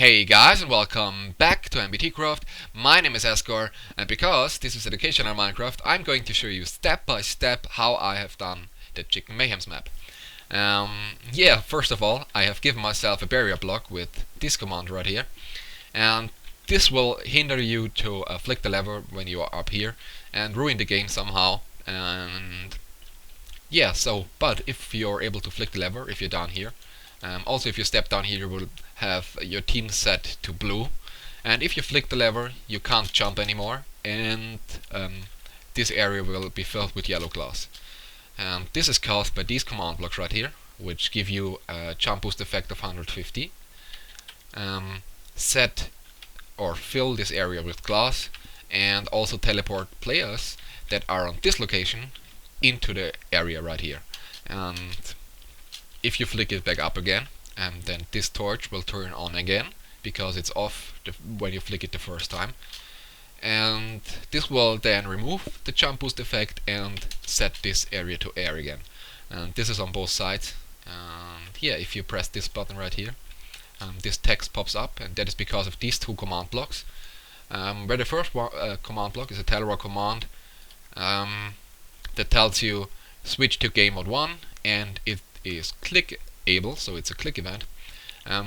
Hey guys, and welcome back to MBTcraft. My name is Escore, and because this is education on Minecraft, I'm going to show you step by step how I have done the Chicken Mayhem's map. First of all, I have given myself a barrier block with this command right here, and this will hinder you to flick the lever when you are up here and ruin the game somehow. But if you're able to flick the lever, if you're down here, also if you step down here, you will have your team set to blue, and if you flick the lever, you can't jump anymore, and this area will be filled with yellow glass. And this is caused by these command blocks right here, which give you a jump boost effect of 150. Set or fill this area with glass, and also teleport players that are on this location into the area right here. And if you flick it back up again, then this torch will turn on again because it's off when you flick it the first time. And this will then remove the jump boost effect and set this area to air again. And this is on both sides. If you press this button right here, this text pops up, and that is because of these two command blocks. Where the first command block is a Telra command that tells you switch to game mode 1, and it is clickable, so it's a click event,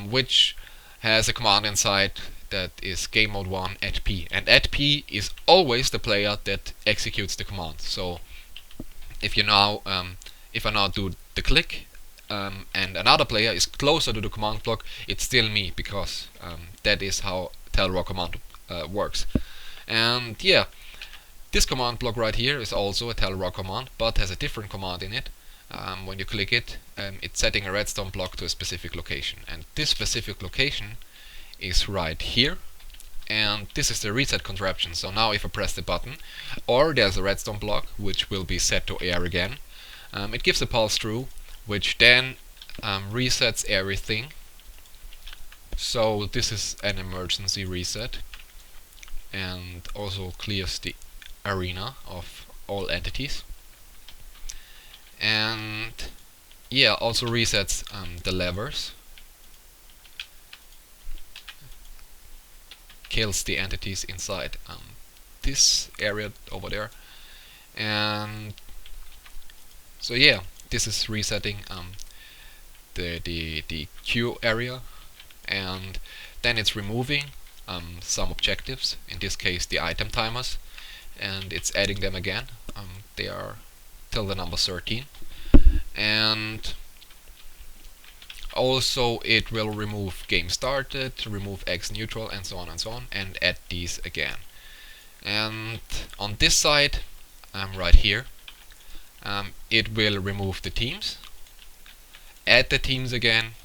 which has a command inside that is game mode 1 at P, and at P is always the player that executes the command. So if I now do the click and another player is closer to the command block, it's still me, because that is how Telra command works. And this command block right here is also a Telra command, but has a different command in it. When you click it, it's setting a redstone block to a specific location, and this specific location is right here, and this is the reset contraption. So now if I press the button, or there's a redstone block which will be set to air again, it gives a pulse through, which then resets everything. So this is an emergency reset, and also clears the arena of all entities. And also resets the levers, kills the entities inside this area over there. And so this is resetting the queue area, and then it's removing some objectives, in this case the item timers, and it's adding them again. They are till the number 13, and also it will remove game started, remove X neutral, and so on, and add these again. And on this side, right here, it will remove the teams, add the teams again,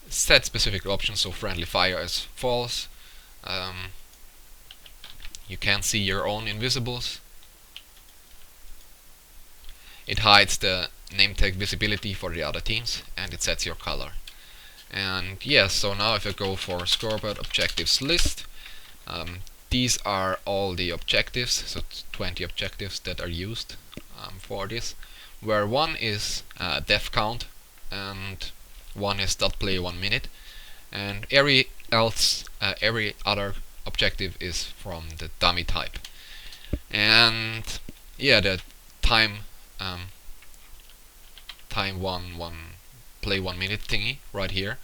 set specific options, so friendly fire as false. You can see your own invisibles. It hides the name tag visibility for the other teams, and it sets your color. And so now if I go for scoreboard objectives list, these are all the objectives, so 20 objectives that are used for this, where one is death count, and one is .play 1 minute, and every other objective is from the dummy type. And the time play 1 minute thingy right here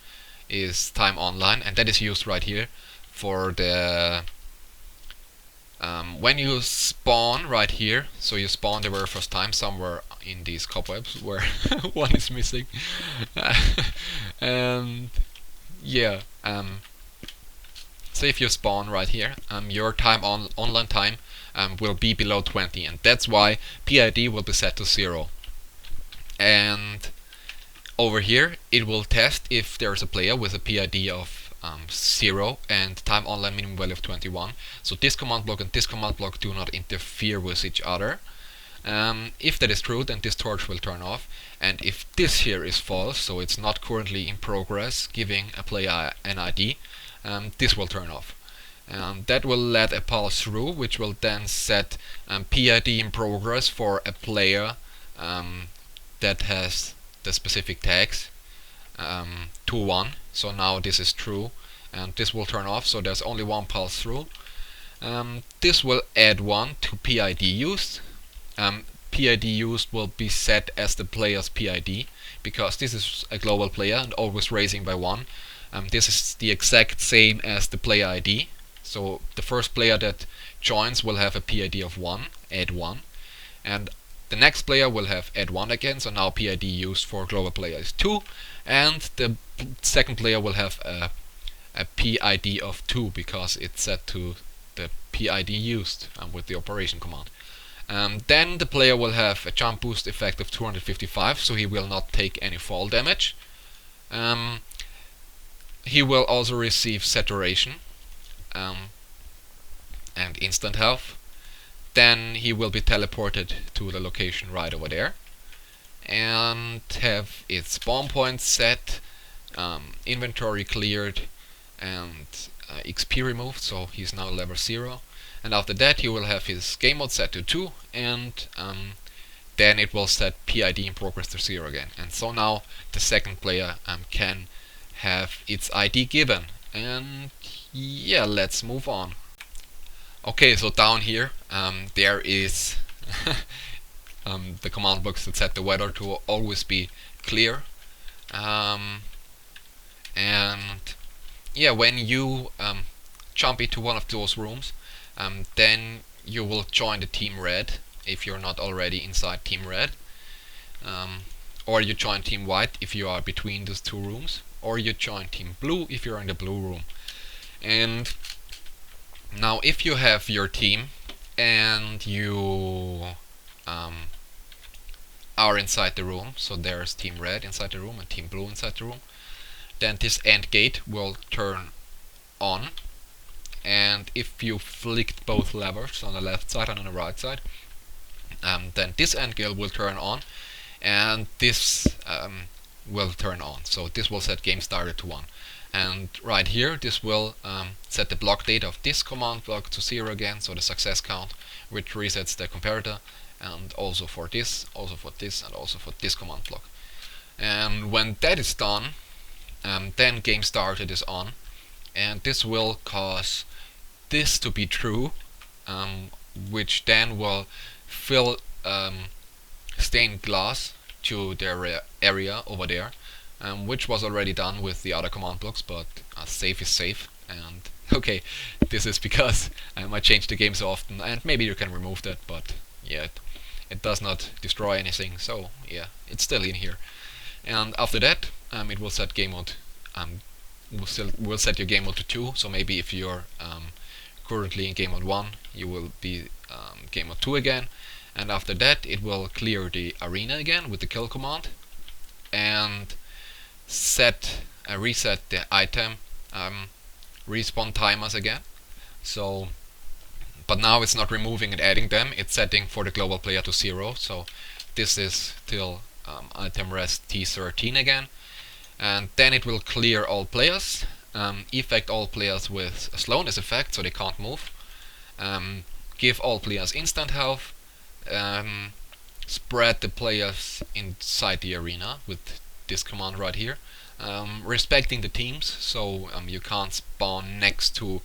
is time online, and that is used right here for the when you spawn right here. So you spawn the very first time somewhere in these cobwebs where one is missing. And so if you spawn right here, your online time will be below 20, and that's why PID will be set to 0. And over here it will test if there's a player with a PID of 0 and time online minimum value of 21. So this command block and this command block do not interfere with each other. If that is true, then this torch will turn off, and if this here is false, so it's not currently in progress giving a player an ID, this will turn off. That will let a pulse through, which will then set PID in progress for a player that has the specific tags. 2-1. So now this is true, and this will turn off, so there's only one pulse through. This will add 1 to PID used. PID used will be set as the player's PID, because this is a global player and always raising by 1. This is the exact same as the player ID, so the first player that joins will have a PID of 1, add 1, and the next player will have add 1 again, so now PID used for global player is 2, and the second player will have a PID of 2 because it's set to the PID used with the operation command. Then the player will have a jump boost effect of 255, so he will not take any fall damage. He will also receive saturation and instant health. Then he will be teleported to the location right over there and have its spawn point set, inventory cleared, and XP removed, so he's now level 0. And after that he will have his game mode set to 2, and then it will set PID in progress to 0 again. And so now the second player can have its ID given. And yeah, let's move on. Okay, so down here there is the command blocks that set the weather to always be clear. And yeah, when you jump into one of those rooms, then you will join the Team Red if you're not already inside Team Red, or you join Team White if you are between those two rooms, or you join Team Blue if you're in the blue room. And now if you have your team and you are inside the room, so there's Team Red inside the room and Team Blue inside the room, then this AND gate will turn on. And if you flicked both levers on the left side and on the right side, then this AND gate will turn on, and this will turn on. So this will set game starter to 1. And right here, this will set the block data of this command block to 0 again, so the success count, which resets the comparator, and also for this, also for this, and also for this command block. And when that is done, then game started is on, and this will cause this to be true, which then will fill stained glass to their area over there, which was already done with the other command blocks, but safe is safe. And okay, this is because I changed the game so often, and maybe you can remove that, but yeah, it does not destroy anything, so yeah, it's still in here. And after that, it will set game mode. Will set your game mode to 2. So maybe if you're currently in game mode 1, you will be game mode 2 again. And after that, it will clear the arena again with the kill command, and reset the item respawn timers again. So, but now it's not removing and adding them; it's setting for the global player to 0. So this is till item rest T13 again. And then it will clear all players, effect all players with a slowness effect, so they can't move, give all players instant health, spread the players inside the arena with this command right here, respecting the teams, so you can't spawn next to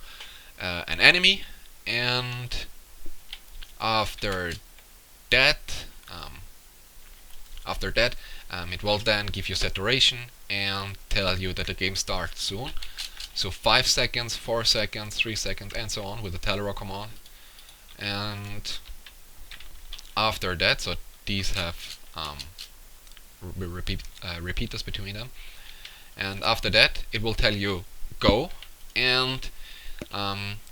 an enemy. And after that, it will then give you saturation and tell you that the game starts soon. So 5 seconds, 4 seconds, 3 seconds, and so on with the Telera command. And after that, so these have repeaters between them. And after that, it will tell you go, and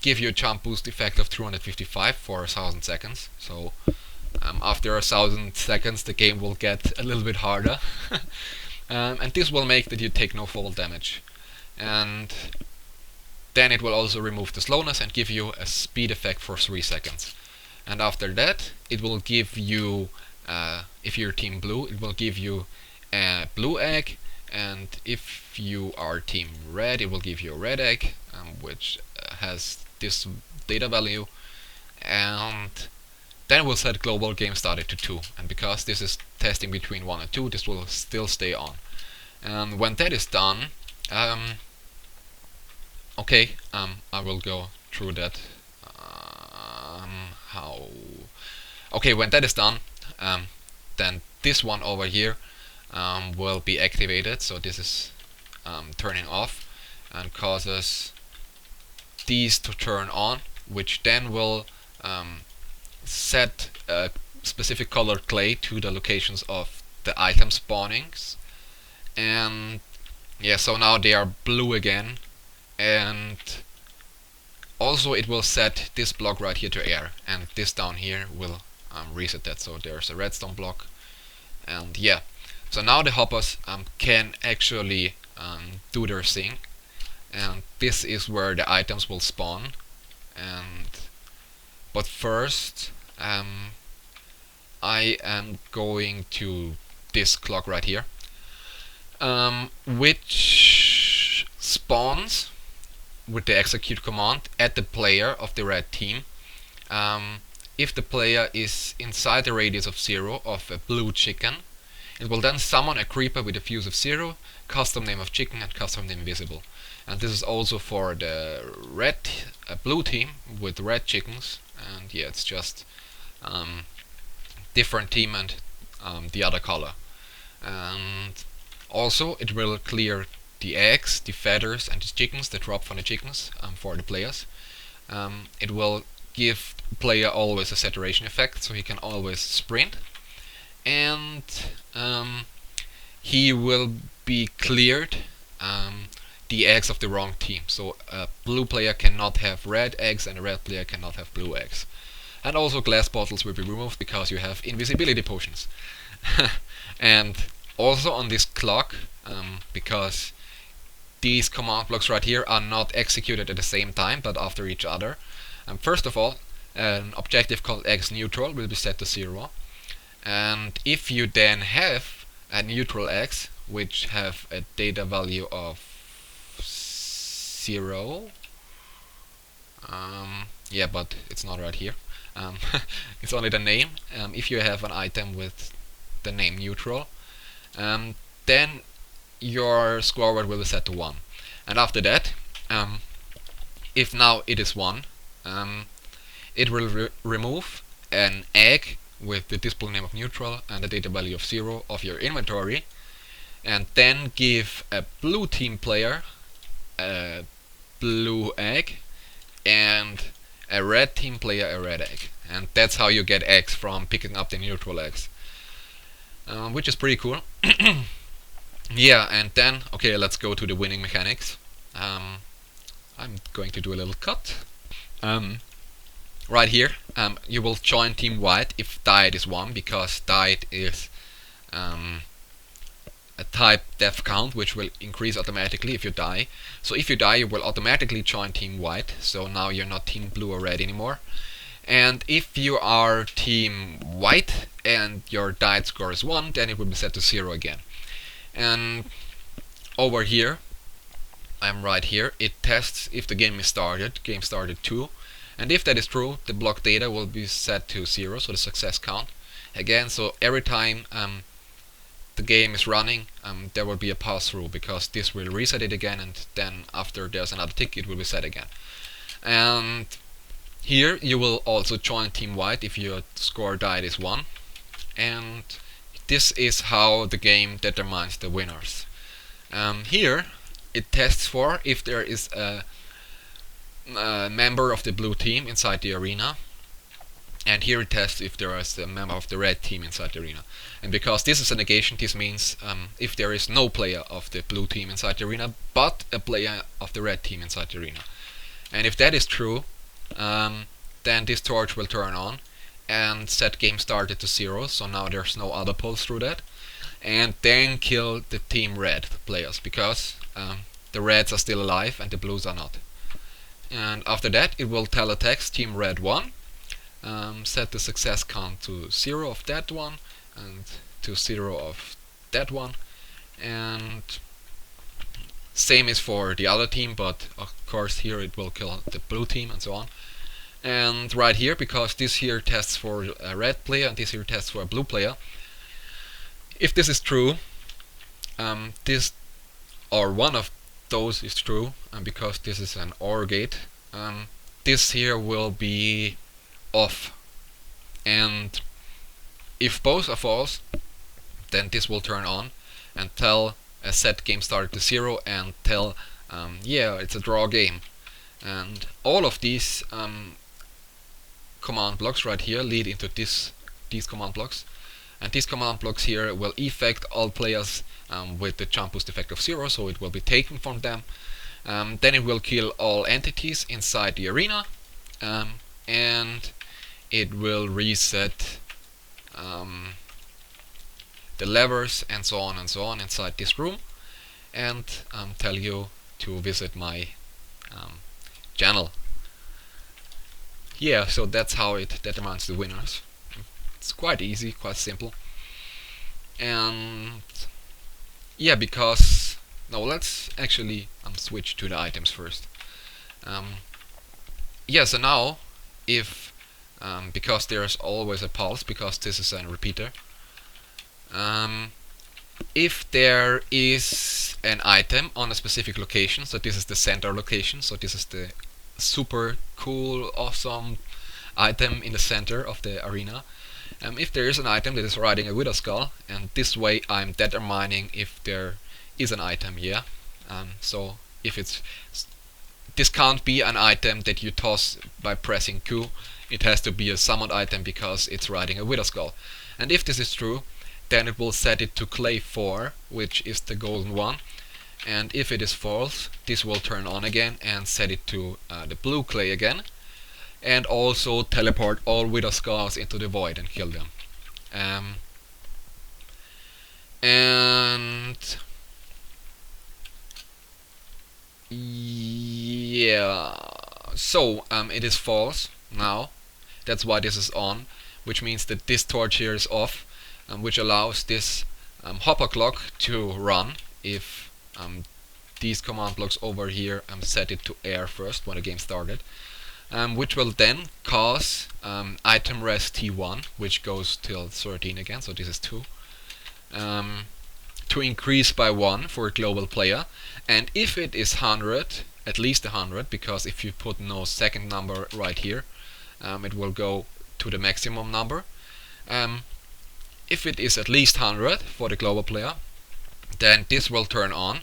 give you a jump boost effect of 255 for 1000 seconds. So after 1000 seconds, the game will get a little bit harder. And this will make that you take no fall damage. And then it will also remove the slowness and give you a speed effect for 3 seconds. And after that, it will give you, if you're Team Blue, it will give you a blue egg, and if you are Team Red, it will give you a red egg, which has this data value. And then we'll set global game started to 2, and because this is testing between 1 and 2, this will still stay on. And when that is done, okay, I will go through that. How? Okay, when that is done, then this one over here will be activated. So this is turning off and causes these to turn on, which then will set a specific colored clay to the locations of the item spawnings. And yeah, so now they are blue again, and also it will set this block right here to air, and this down here will reset that. So there's a redstone block, and yeah, so now the hoppers can actually do their thing, and this is where the items will spawn. And but first I am going to this clock right here, which spawns with the execute command at the player of the red team. If the player is inside the radius of 0 of a blue chicken, it will then summon a creeper with a fuse of 0, custom name of chicken, and custom name visible. And this is also for the blue team with red chickens. And yeah, it's just different team and the other color. And also it will clear the eggs, the feathers, and the chickens that drop from the chickens for the players. It will give the player always a saturation effect, so he can always sprint. And he will be cleared the eggs of the wrong team. So a blue player cannot have red eggs and a red player cannot have blue eggs. And also glass bottles will be removed because you have invisibility potions. And also on this clock, because these command blocks right here are not executed at the same time but after each other. First of all, an objective called X neutral will be set to 0. And if you then have a neutral X which have a data value of 0, yeah, but it's not right here. It's only the name. If you have an item with the name neutral, then your score word will be set to 1. And after that, if now it is 1, it will remove an egg with the display name of neutral and the data value of 0 of your inventory, and then give a blue team player a blue egg and a red team player a red egg. And that's how you get eggs from picking up the neutral eggs, which is pretty cool. Yeah, and then, okay, let's go to the winning mechanics. I'm going to do a little cut. Right here, you will join Team White if died is 1, because died is a type death count which will increase automatically if you die. So if you die, you will automatically join Team White, so now you're not Team Blue or Red anymore. And if you are Team White and your died score is 1, then it will be set to 0 again. And over here, I'm right here, it tests if the game is started, game started 2. And if that is true, the block data will be set to 0, so the success count. Again, so every time the game is running, there will be a pass-through, because this will reset it again, and then after there's another tick, it will be set again. And here you will also join Team White if your score died is 1. And this is how the game determines the winners. Here it tests for if there is a member of the blue team inside the arena, and here it tests if there is a member of the red team inside the arena. And because this is a negation, this means if there is no player of the blue team inside the arena but a player of the red team inside the arena. And if that is true, then this torch will turn on and set game started to 0, so now there's no other pulse through that, and then kill the team red players, because the reds are still alive and the blues are not. And after that, it will tell a text Team Red 1, set the success count to 0 of that one and to 0 of that one, and same is for the other team, but of course here it will kill the blue team and so on. And right here, because this here tests for a red player and this here tests for a blue player, if this is true, this or one of those is true, because this is an OR gate. This here will be off, and if both are false, then this will turn on and tell set game started to 0 and tell yeah, it's a draw game. And all of these command blocks right here lead into these command blocks, and these command blocks here will affect all players with the jump boost effect of 0, so it will be taken from them. Then it will kill all entities inside the arena, and it will reset the levers and so on inside this room, and tell you to visit my channel. Yeah, so that's how it determines the winners. It's quite easy, quite simple. And yeah, because now let's actually switch to the items first. Yeah, so now if because there's always a pulse, because this is a repeater, if there is an item on a specific location, so this is the center location, so this is the super cool, awesome item in the center of the arena. If there is an item that is riding a Wither Skull, and this way I'm determining if there is an item, yeah. So if it's, this can't be an item that you toss by pressing Q, it has to be a summoned item because it's riding a Wither Skull. And if this is true, then it will set it to clay 4, which is the golden one. And if it is false, this will turn on again and set it to the blue clay again, and also teleport all Wither Skulls into the void and kill them. And yeah, so it is false now. That's why this is on, which means that this torch here is off, which allows this hopper clock to run if these command blocks over here set it to air first when the game started, which will then cause item rest T1, which goes till 13 again, so this is 2, to increase by 1 for a global player. And if it is 100, at least 100, because if you put no second number right here, it will go to the maximum number. If it is at least 100 for the global player, then this will turn on,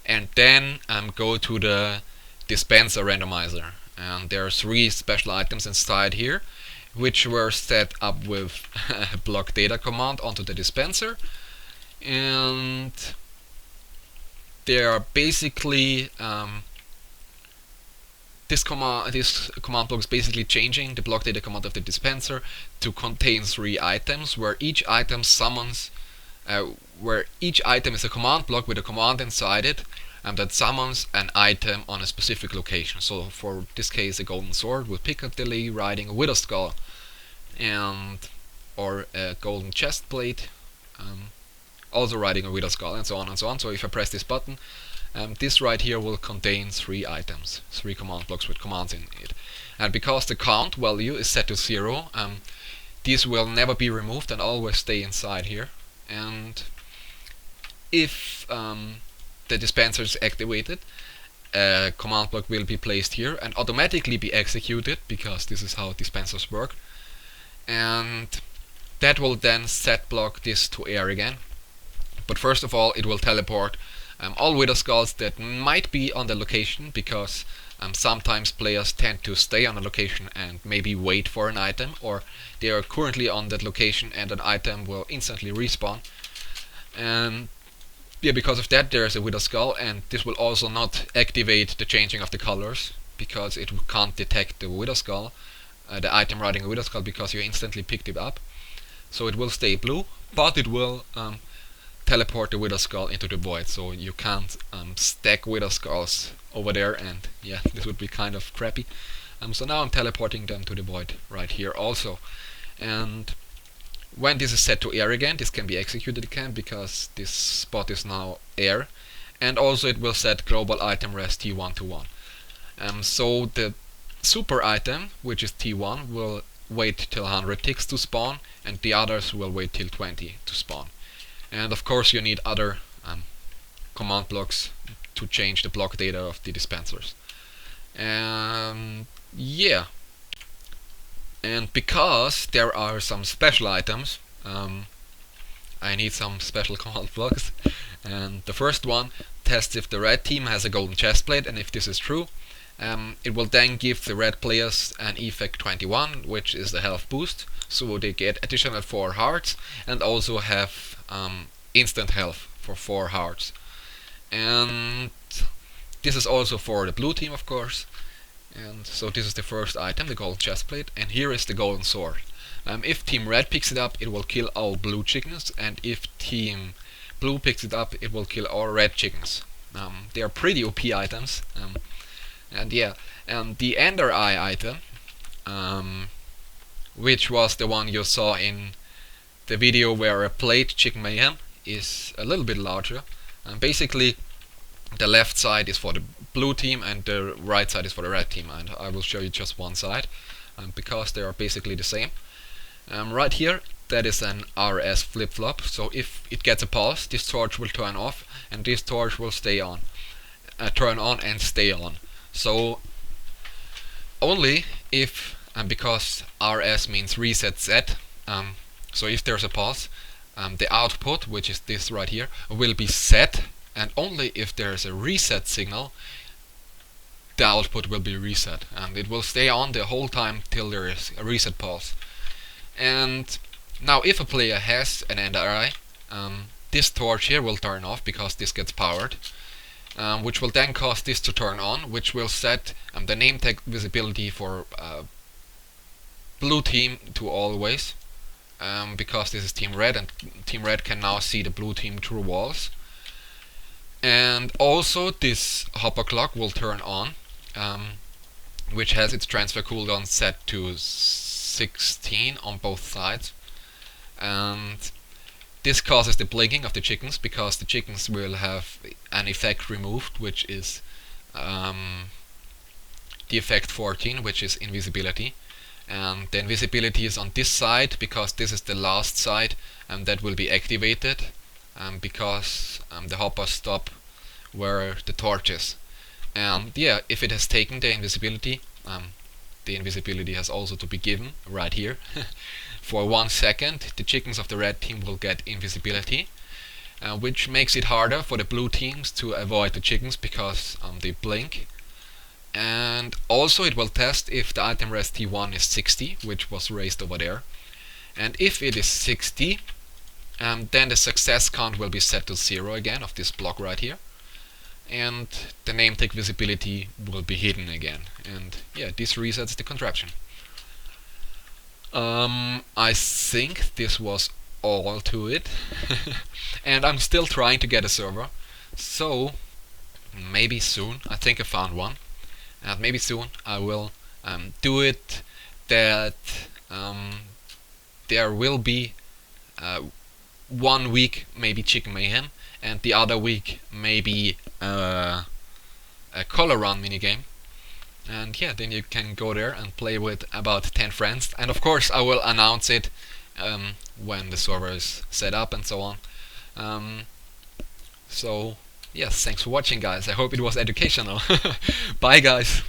and then go to the dispenser randomizer. And there are 3 special items inside here, which were set up with a block data command onto the dispenser, and they are basically this command block is basically changing the block data command of the dispenser to contain 3 items, where each item summons, where each item is a command block with a command inside it, and that summons an item on a specific location. So for this case, a golden sword with Piccadilly riding a Wither Skull, and or a golden chest plate also riding a Wither Skull, and so on and so on. So if I press this button, this right here will contain 3 items, 3 command blocks with commands in it. And because the count value is set to 0, these will never be removed and always stay inside here. And if the dispenser is activated, a command block will be placed here and automatically be executed, because this is how dispensers work. And that will then set block this to air again. But first of all, it will teleport all Wither Skulls that might be on the location, because sometimes players tend to stay on a location and maybe wait for an item, or they are currently on that location and an item will instantly respawn. And yeah, because of that there is a Wither Skull, and this will also not activate the changing of the colors, because it can't detect the Wither Skull, the item riding a Wither Skull, because you instantly picked it up. So it will stay blue, but it will teleport the Wither Skull into the void, so you can't stack Wither Skulls over there, and yeah, this would be kind of crappy. So now I'm teleporting them to the void right here also. And when this is set to air again, this can be executed again, because this spot is now air. And also it will set global item rest T1 to 1. So the super item, which is T1, will wait till 100 ticks to spawn, and the others will wait till 20 to spawn. And of course you need other command blocks to change the block data of the dispensers. And yeah, and because there are some special items, I need some special command blocks. And the first one tests if the red team has a golden chestplate, and if this is true, it will then give the red players an effect 21, which is the health boost, so they get additional 4 hearts and also have instant health for 4 hearts. And this is also for the blue team, of course. And so this is the first item, the golden chestplate, and here is the golden sword. If team red picks it up, it will kill all blue chickens, and if team blue picks it up, it will kill all red chickens. They are pretty OP items. And yeah, and the Ender Eye item, which was the one you saw in the video where I played Chicken Mayhem, is a little bit larger. Basically, the left side is for the blue team and the right side is for the red team, and I will show you just one side because they are basically the same. Right here, that is an RS flip-flop, so if it gets a pulse, this torch will turn off and this torch will stay on, turn on and stay on. So only if, because RS means reset Z, so if there's a pulse, the output, which is this right here, will be set, and only if there's a reset signal, the output will be reset, and it will stay on the whole time till there is a reset pulse. And now if a player has an Ender Eye, this torch here will turn off because this gets powered, which will then cause this to turn on, which will set the name tag visibility for blue team to always, because this is team red, and team red can now see the blue team through walls. And also this hopper clock will turn on, which has its transfer cooldown set to 16 on both sides. And this causes the blinking of the chickens, because the chickens will have an effect removed, which is the effect 14, which is invisibility. And the invisibility is on this side, because this is the last side that will be activated, because the hoppers stop where the torch is. And yeah, if it has taken the invisibility has also to be given right here. For 1 second, the chickens of the red team will get invisibility, which makes it harder for the blue teams to avoid the chickens because they blink. And also it will test if the item res T1 is 60, which was raised over there. And if it is 60, then the success count will be set to 0 again of this block right here. And the name tag visibility will be hidden again. And yeah, this resets the contraption. I think this was all to it. And I'm still trying to get a server. So maybe soon, I think I found one. And maybe soon I will do it that there will be 1 week maybe Chicken Mayhem, and the other week maybe a color run minigame. And yeah, then you can go there and play with about 10 friends. And of course I will announce it when the server is set up and so on. So yes, thanks for watching guys. I hope it was educational. Bye guys.